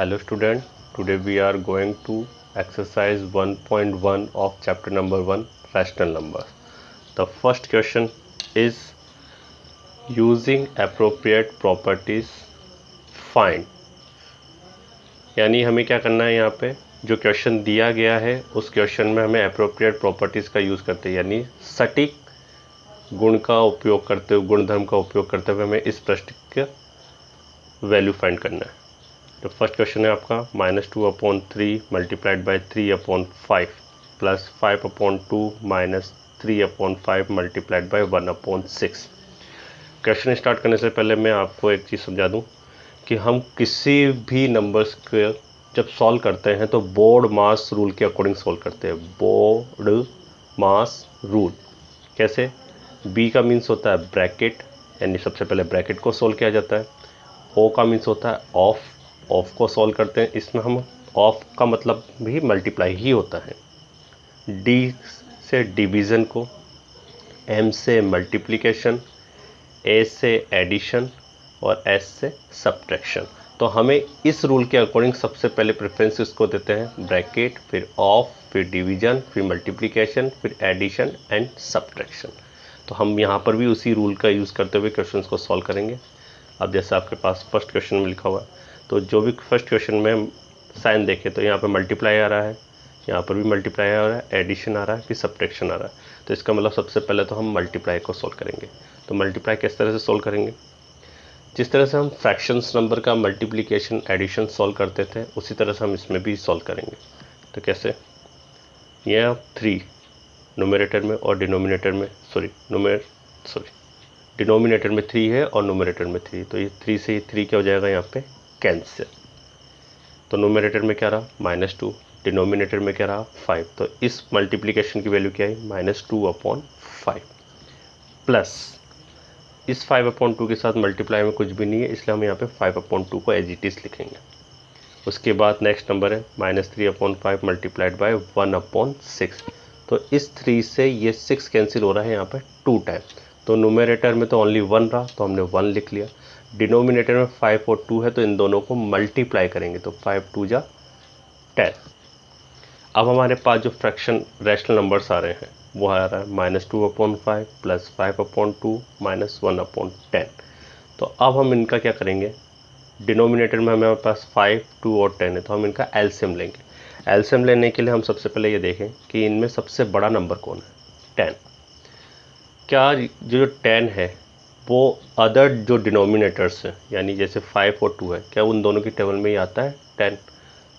Hello student, today we are going to exercise 1.1 of chapter number 1 rational numbers. The first question is using appropriate properties find. यानी हमें क्या करना है, यहाँ पे जो क्वेश्चन दिया गया है उस क्वेश्चन में हमें appropriate properties का यूज़ करते हैं, यानी सटीक गुण का उपयोग करते हुए, गुणधर्म का उपयोग करते हुए हमें इस प्रश्न का वैल्यू फाइंड करना है। तो फर्स्ट क्वेश्चन है आपका -2/3 multiplied by 3/5 plus 5/2 minus 3/5 multiplied by 1/6। Question start करने से पहले मैं आपको एक चीज़ समझा दूं कि हम किसी भी नंबर्स को जब सॉल्व करते हैं तो बोर्ड मास रूल के अकॉर्डिंग सॉल्व करते हैं। बोर्ड मास रूल कैसे? बी का मीन्स होता है ब्रैकेट, यानी सबसे पहले ब्रैकेट को सॉल्व किया जाता है। ओ का मीन्स होता है ऑफ को सॉल्व करते हैं, इसमें हम ऑफ का मतलब भी मल्टीप्लाई ही होता है। डी से डिवीज़न को, एम से मल्टीप्लिकेशन, ए से एडिशन और एस से सब्ट्रैक्शन। तो हमें इस रूल के अकॉर्डिंग सबसे पहले प्रेफरेंस इसको देते हैं ब्रैकेट, फिर ऑफ, फिर डिवीज़न, फिर मल्टीप्लिकेशन, फिर एडिशन एंड सब्ट्रैक्शन। तो हम यहाँ पर भी उसी रूल का यूज़ करते हुए क्वेश्चंस को सॉल्व करेंगे। अब जैसे आपके पास फर्स्ट क्वेश्चन में लिखा हुआ है, तो जो भी फर्स्ट क्वेश्चन में साइन देखें तो यहाँ पे मल्टीप्लाई आ रहा है, यहाँ पर भी मल्टीप्लाई आ रहा है, एडिशन आ रहा है, फिर सब्ट्रैक्शन आ रहा है। तो इसका मतलब सबसे पहले तो हम मल्टीप्लाई को सॉल्व करेंगे। तो मल्टीप्लाई किस तरह से सॉल्व करेंगे? जिस तरह से हम फ्रैक्शंस नंबर का मल्टीप्लिकेशन एडिशन सॉल्व करते थे उसी तरह से हम इसमें भी सॉल्व करेंगे। तो कैसे? यह 3 नोमिनेटर में और डिनोमिनेटर में डिनोमिनेटर में 3 है और नोमिनेटर में 3, तो ये 3 से 3 क्या हो जाएगा यहाँ पे कैंसिल। तो नोमिनेटर में क्या रहा -2, डिनोमिनेटर में क्या रहा 5। तो इस मल्टीप्लिकेशन की वैल्यू क्या है -2/5 प्लस इस 5/2 के साथ मल्टीप्लाई में कुछ भी नहीं है, इसलिए हम यहाँ पे 5/2 को एज इट इज लिखेंगे। उसके बाद नेक्स्ट नंबर है -3/5 मल्टीप्लाइड बाय 1/6। तो इस 3 से ये 6 कैंसिल हो रहा है यहाँ पे 2 टाइम। तो नोमिनेटर में तो ओनली 1 रहा, तो हमने 1 लिख लिया। डिनोमिनेटर में 5 और 2 है, तो इन दोनों को मल्टीप्लाई करेंगे, तो 5 2 जा 10। अब हमारे पास जो फ्रैक्शन रैशनल नंबर्स आ रहे हैं वो आ रहा है -2/5 प्लस 5/2 माइनस 1/10। तो अब हम इनका क्या करेंगे? डिनोमिनेटर में हमारे पास 5, 2 और 10 है, तो हम इनका एलसीएम लेंगे। एलसीएम लेने के लिए हम सबसे पहले ये देखें कि इनमें सबसे बड़ा नंबर कौन है, 10। क्या जो 10 है वो अदर जो डिनोमिनेटर्स हैं, यानी जैसे 5 और 2 है, क्या उन दोनों की टेबल में ही आता है 10?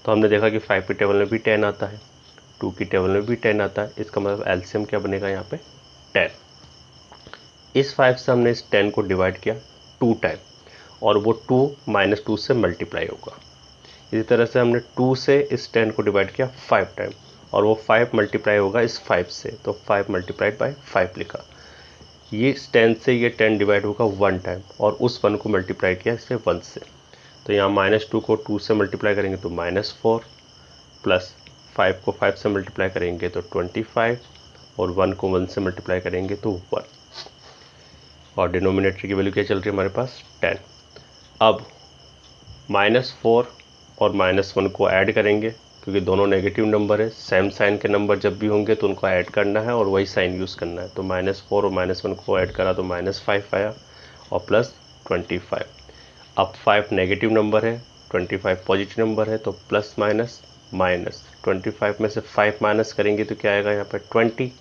तो हमने देखा कि 5 की टेबल में भी 10 आता है, 2 की टेबल में भी 10 आता है। इसका मतलब एलसीएम क्या बनेगा यहाँ पे 10। इस 5 से हमने इस 10 को डिवाइड किया 2 टाइम, और वो 2 -2 से मल्टीप्लाई होगा। इसी तरह से हमने 2 से इस 10 को डिवाइड किया 5 टाइम, और वो 5 मल्टीप्लाई होगा इस 5 से, तो 5 मल्टीप्लाइड बाई 5 लिखा। ये इस 10 से ये 10 डिवाइड होगा 1 टाइम, और उस 1 को मल्टीप्लाई किया इससे 1 से। तो यहाँ -2 को 2 से मल्टीप्लाई करेंगे तो -4, प्लस 5 को 5 से मल्टीप्लाई करेंगे तो 25, और 1 को 1 से मल्टीप्लाई करेंगे तो 1। और डिनोमिनेटर की वैल्यू क्या चल रही है हमारे पास 10। अब -4 और -1 को ऐड करेंगे, क्योंकि दोनों नेगेटिव नंबर है। सेम साइन के नंबर जब भी होंगे तो उनको ऐड करना है और वही साइन यूज़ करना है। तो -4 और -1 को ऐड करा तो -5 आया, और प्लस 25। अब 5 नेगेटिव नंबर है, 25 पॉजिटिव नंबर है, तो प्लस माइनस माइनस 25 में से 5 माइनस करेंगे तो क्या आएगा यहाँ पर 20,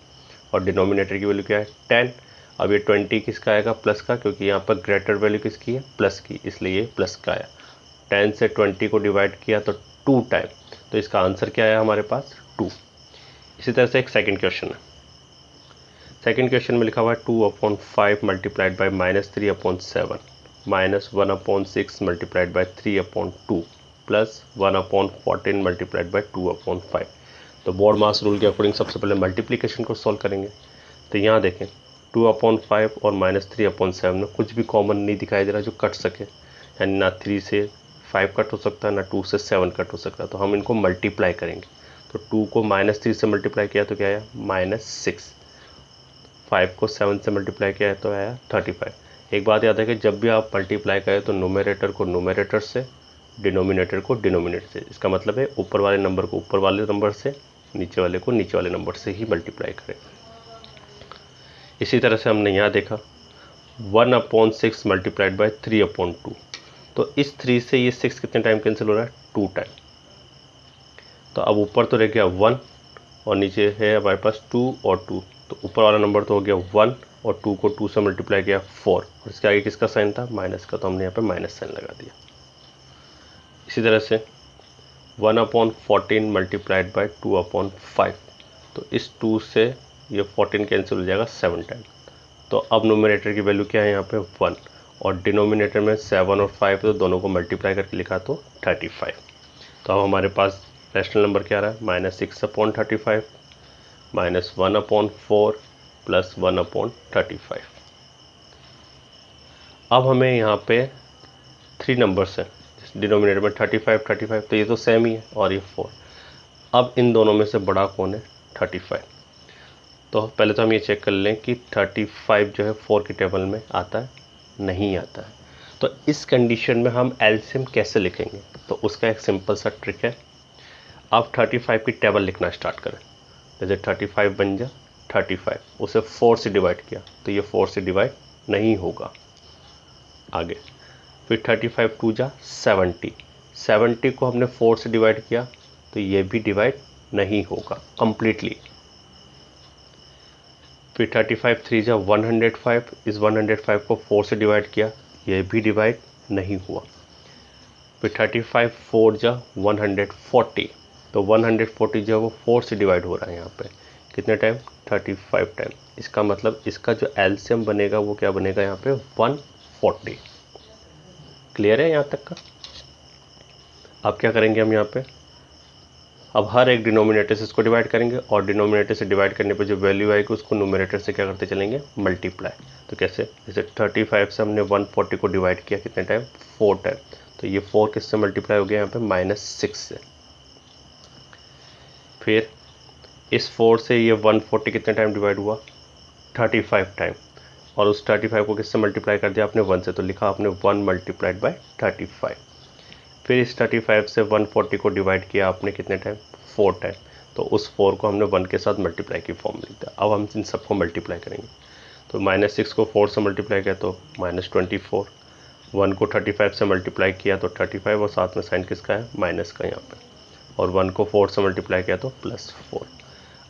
और डिनोमिनेटर की वैल्यू क्या है 10। अब ये 20 किसका आएगा प्लस का, क्योंकि यहाँ पर ग्रेटर वैल्यू किसकी है प्लस की, इसलिए ये प्लस का आया। 10 से 20 को डिवाइड किया तो 2 टाइम, तो इसका आंसर क्या आया हमारे पास 2। इसी तरह से एक सेकंड क्वेश्चन है। सेकंड क्वेश्चन में लिखा हुआ है 2/5 multiplied by -3/7 minus 1/6 multiplied by 3/2 plus 1/14 multiplied by 2/5। तो बोर्ड मास रूल के अकॉर्डिंग सबसे पहले मल्टीप्लिकेशन को सॉल्व करेंगे। तो यहाँ देखें 2/5 और -3/7 में कुछ भी कॉमन नहीं दिखाई दे रहा जो कट सके, यानी ना 3 से 5 कट हो सकता है, ना 2 से 7 कट हो सकता है। तो हम इनको मल्टीप्लाई करेंगे। तो 2 को -3 से मल्टीप्लाई किया तो क्या आया -6, 5 को 7 से मल्टीप्लाई किया तो आया 35। एक बात याद है कि जब भी आप मल्टीप्लाई करें तो नोमिनेटर को नोमिनेटर से, डिनोमिनेटर को डिनोमिनेटर से। इसका मतलब है ऊपर वाले नंबर को ऊपर वाले नंबर से, नीचे वाले को नीचे वाले नंबर से ही मल्टीप्लाई करें। इसी तरह से हमने यहाँ देखा 1/6 मल्टीप्लाइड बाय 3/2। तो इस 3 से ये 6 कितने टाइम कैंसिल हो रहा है? 2 टाइम। तो अब ऊपर तो रह गया 1 और नीचे है हमारे पास 2 और 2। तो ऊपर वाला नंबर तो हो गया 1 और 2 को 2 से मल्टीप्लाई किया 4 और इसके आगे किसका साइन था? माइनस का, तो हमने यहाँ पे माइनस साइन लगा दिया। इसी तरह से 1/14 मल्टीप्लाइड बाय 2/5। तो इस 2 से ये 14 कैंसिल हो जाएगा 7 टाइम। तो अब नोमिनेटर की वैल्यू क्या है यहाँ पे? 1 और डिनोमिनेटर में 7 और 5, तो दोनों को मल्टीप्लाई करके लिखा तो 35। तो अब हमारे पास रैशनल नंबर क्या रहा है? -6/35 -1/4 प्लस 1/35। अब हमें यहाँ पे 3 नंबर्स हैं डिनोमिनेटर में 35, तो ये तो सेम ही है और ये 4। अब इन दोनों में से बड़ा कौन है? 35। तो पहले तो हम ये चेक कर लें कि 35 जो है 4 की टेबल में आता है? नहीं आता है। तो इस कंडीशन में हम एलसीएम कैसे लिखेंगे? तो उसका एक सिंपल सा ट्रिक है। आप 35 की टेबल लिखना स्टार्ट करें। जैसे 35 बन जा 35, उसे 4 से डिवाइड किया तो ये 4 से डिवाइड नहीं होगा। आगे फिर 35 2 जा 70, 70 को हमने 4 से डिवाइड किया तो ये भी डिवाइड नहीं होगा कंप्लीटली। फिर 35 3 जा 105, इस 105 को 4 से डिवाइड किया, ये भी डिवाइड नहीं हुआ। फिर 35 4 जा 140, तो 140 जो है वो 4 से डिवाइड हो रहा है यहाँ पे कितने टाइम? 35 टाइम। इसका मतलब इसका जो एलसीएम बनेगा वो क्या बनेगा यहाँ पे? 140। क्लियर है यहाँ तक का? अब क्या करेंगे हम यहाँ पे? अब हर एक डिनोमिनेटर से इसको डिवाइड करेंगे और डिनोमिनेटर से डिवाइड करने पे जो वैल्यू आएगी उसको नोमिनेटर से क्या करते चलेंगे? मल्टीप्लाई। तो कैसे? जैसे 35 से हमने 140 को डिवाइड किया कितने टाइम? 4 टाइम। तो ये 4 किससे मल्टीप्लाई हो गया यहाँ पे? -6 से। फिर इस 4 से ये 140 कितने टाइम डिवाइड हुआ? 35 टाइम। और उस 35 को किससे मल्टीप्लाई कर दिया आपने? 1 से, तो लिखा आपने 1 मल्टीप्लाइड बाय 35। फिर इस 35 से 140 को डिवाइड किया आपने कितने टाइम? 4 टाइम। तो उस 4 को हमने 1 के साथ मल्टीप्लाई की फॉर्म में लिख दिया। अब हम इन सबको मल्टीप्लाई करेंगे। तो -6 को 4 से मल्टीप्लाई किया तो -24, 1 को 35 से मल्टीप्लाई किया तो 35 और साथ में साइन किसका है? माइनस का यहाँ पे, और 1 को 4 से मल्टीप्लाई किया तो +4।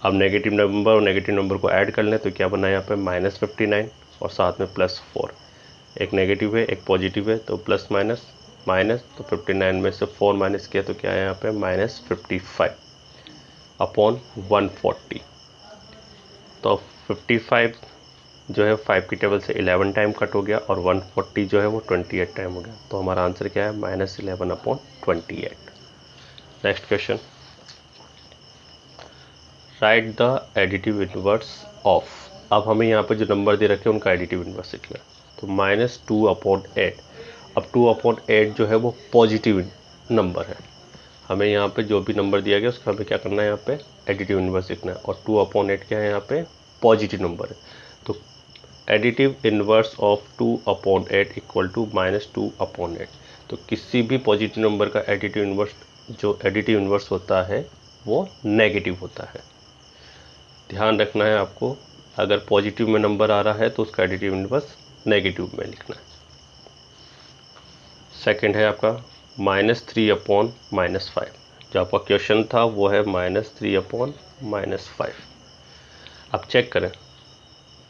अब नेगेटिव नंबर और नेगेटिव नंबर को ऐड कर लें तो क्या बना यहाँ पे? -59 और साथ में +4। एक नेगेटिव है एक पॉजिटिव है तो प्लस माइनस माइनस, तो 59 में से 4 माइनस किया तो क्या है यहाँ पे? -55 अपॉन 140। तो 55 जो है 5 की टेबल से 11 टाइम कट हो गया और 140 जो है वो 28 टाइम हो गया। तो हमारा आंसर क्या है? -11/28। Next question, right the additive inverse of. अब हमें यहाँ पे जो नंबर दे रखे हैं उनका एडिटिव इनवर्स लिखना है। तो -2/8। अब 2/8 जो है वो पॉजिटिव नंबर है। हमें यहाँ पे जो भी नंबर दिया गया उसका हमें क्या करना है? यहाँ पे एडिटिव इनवर्स लिखना है। और 2/8 क्या है? यहाँ पे पॉजिटिव नंबर है। तो additive inverse of 2/8 equal to -2/8। तो किसी भी पॉजिटिव नंबर का एडिटिव इनवर्स, जो एडिटिव इनवर्स होता है वो नेगेटिव होता है। ध्यान रखना है आपको, अगर पॉजिटिव में नंबर आ रहा है तो उसका एडिटिव इनवर्स नेगेटिव में लिखना है। सेकंड है आपका -3/-5। जो आपका क्वेश्चन था वो है -3/-5। अब चेक करें,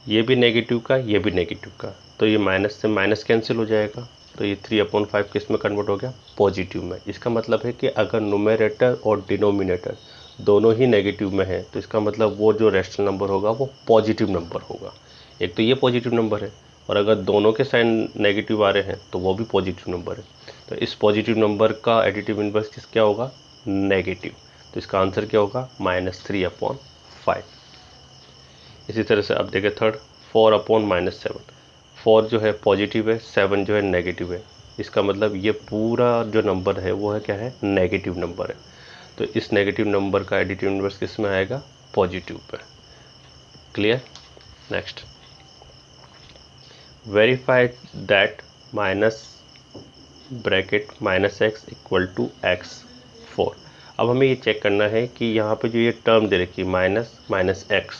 ये भी नेगेटिव का ये भी नेगेटिव का, तो ये माइनस से माइनस कैंसिल हो जाएगा। तो ये 3/5 किस में कन्वर्ट हो गया? पॉजिटिव में। इसका मतलब है कि अगर न्यूमरेटर और डिनोमिनेटर दोनों ही नेगेटिव में है तो इसका मतलब वो जो रेशनल नंबर होगा वो पॉजिटिव नंबर होगा। एक तो ये पॉजिटिव नंबर है और अगर दोनों के साइन नेगेटिव आ रहे हैं तो वो भी पॉजिटिव नंबर है। तो इस पॉजिटिव नंबर का एडिटिव इनवर्स किस क्या होगा? नेगेटिव। तो इसका आंसर क्या होगा? -3/5। इसी तरह से अब देखें थर्ड, 4/-7। 4 जो है पॉजिटिव है, 7 जो है नेगेटिव है। इसका मतलब ये पूरा जो नंबर है वो है क्या है? नेगेटिव नंबर है। तो इस नेगेटिव नंबर का एडिटिव इनवर्स किस में आएगा? पॉजिटिव पे। Clear? Next, verify that bracket minus x equal to x 4। अब हमें ये चेक करना है कि यहाँ पे जो ये टर्म दे रखी है माइनस माइनस एक्स,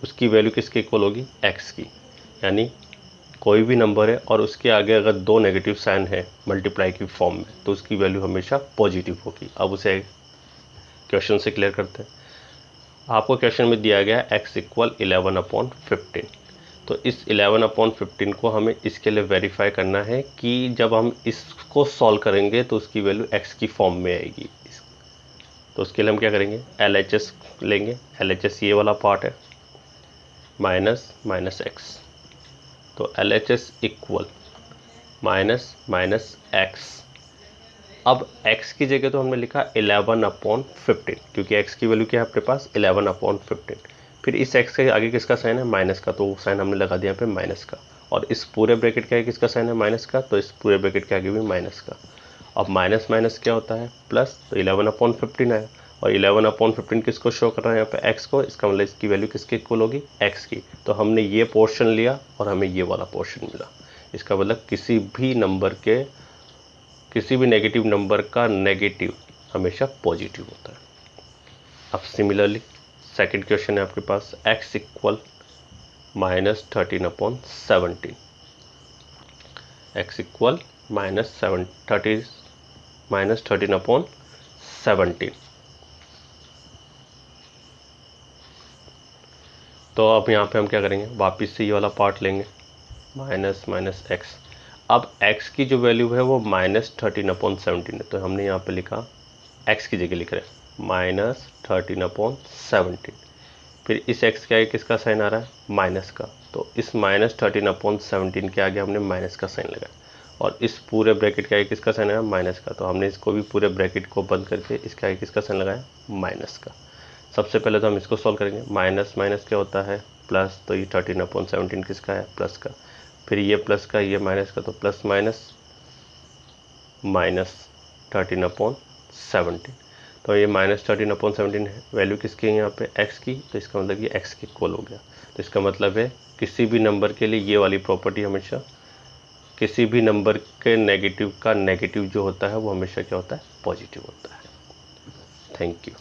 उसकी वैल्यू किसके इक्वल होगी, एक्स की। यानी कोई भी नंबर है और उसके आगे अगर दो नेगेटिव साइन है मल्टीप्लाई की फॉर्म में, तो उसकी वैल्यू हमेशा पॉजिटिव होगी। अब उसे क्वेश्चन से क्लियर करते हैं। आपको क्वेश्चन में दिया गया x इक्वल 11/15। तो इस 11/15 को हमें इसके लिए वेरीफाई करना है कि जब हम इसको सॉल्व करेंगे तो उसकी वैल्यू x की फॉर्म में आएगी। तो उसके लिए हम क्या करेंगे, LHS लेंगे। LHS ये वाला पार्ट है, माइनस माइनस एक्स। तो LHS equal minus minus x. अब x की जगह तो हमने लिखा 11/15, क्योंकि x की वैल्यू क्या है अपने पास, 11/15। फिर इस x के आगे किसका साइन है, माइनस का, तो साइन हमने लगा दिया पे माइनस का। और इस पूरे ब्रैकेट के आगे किसका साइन है, माइनस का, तो इस पूरे ब्रैकेट के आगे भी माइनस का। अब माइनस माइनस क्या होता है, प्लस, तो 11/15 आया। और 11/15 किसको शो कर रहा है यहाँ पे, x को। इसका मतलब इसकी वैल्यू किसके इक्वल होगी, x की। तो हमने ये पोर्शन लिया और हमें ये वाला पोर्शन मिला। इसका मतलब किसी भी नेगेटिव नंबर का नेगेटिव हमेशा पॉजिटिव होता है। अब सिमिलरली सेकंड क्वेश्चन है आपके पास, x इक्वल -13/17। x equal -13/17। तो अब यहाँ पे हम क्या करेंगे, वापस से ये वाला पार्ट लेंगे, माइनस माइनस एक्स। अब x की जो वैल्यू है वो -13/17 है, तो हमने यहाँ पे लिखा, x की जगह लिख रहे हैं -13/17। फिर इस x के आगे किसका साइन आ रहा है, माइनस का। तो इस -13/17 के आगे हमने माइनस का साइन लगाया। और इस पूरे ब्रैकेट के आगे किसका साइन आया, माइनस का। तो हमने इसको भी पूरे ब्रैकेट को बंद करके इसके आगे किसका साइन लगाया, माइनस का। सबसे पहले तो हम इसको सॉल्व करेंगे। माइनस माइनस क्या होता है, प्लस। तो ये 13/17 किसका है, प्लस का। फिर ये प्लस का, ये माइनस का, तो प्लस माइनस माइनस 13/17। तो ये -13/17 है, वैल्यू किसकी है यहाँ पे, x की। तो इसका मतलब ये x के इक्वल हो गया। तो इसका मतलब है किसी भी नंबर के लिए ये वाली प्रॉपर्टी हमेशा, किसी भी नंबर के नेगेटिव का नेगेटिव जो होता है वो हमेशा क्या होता है, पॉजिटिव होता है। Thank you.